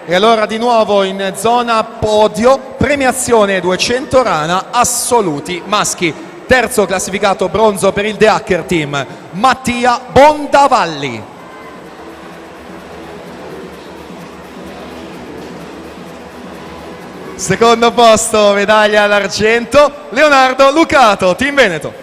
E allora di nuovo in zona podio, premiazione 200 rana, assoluti maschi. Terzo classificato bronzo per il De Hacker Team, Mattia Bondavalli. Secondo posto, medaglia d'argento, Leonardo Lucato, Team Veneto.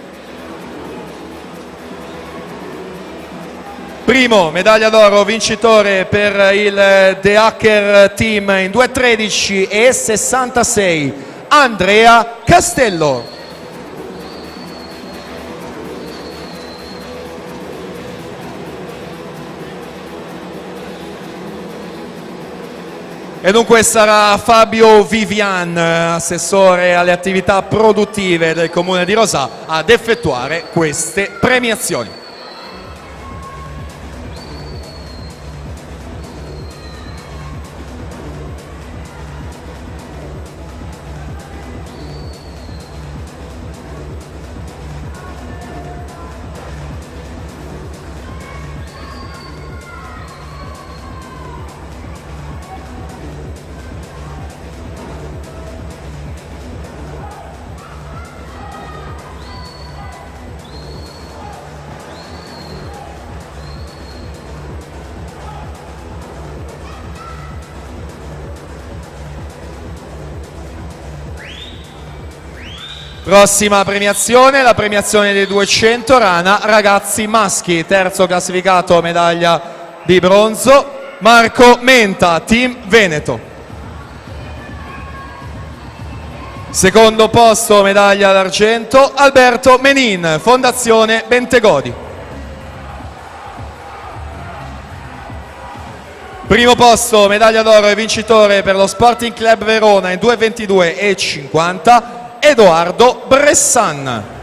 Primo, medaglia d'oro, vincitore per il De Hacker Team in 2.13 e 66, Andrea Castello. E dunque sarà Fabio Vivian, assessore alle attività produttive del Comune di Rosà, ad effettuare queste premiazioni. Prossima premiazione, la premiazione dei 200 rana, ragazzi maschi, terzo classificato, medaglia di bronzo, Marco Menta, Team Veneto. Secondo posto, medaglia d'argento, Alberto Menin, Fondazione Bentegodi. Primo posto, medaglia d'oro e vincitore per lo Sporting Club Verona in 2.22 e 50, Edoardo Bressan.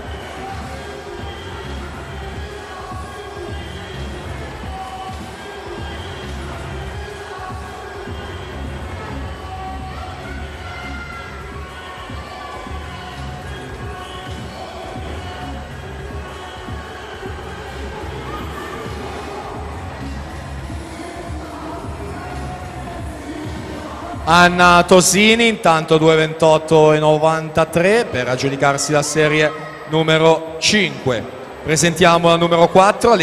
Anna Tosini, intanto 2.28 e 93 per aggiudicarsi la serie numero 5. Presentiamo la numero 4.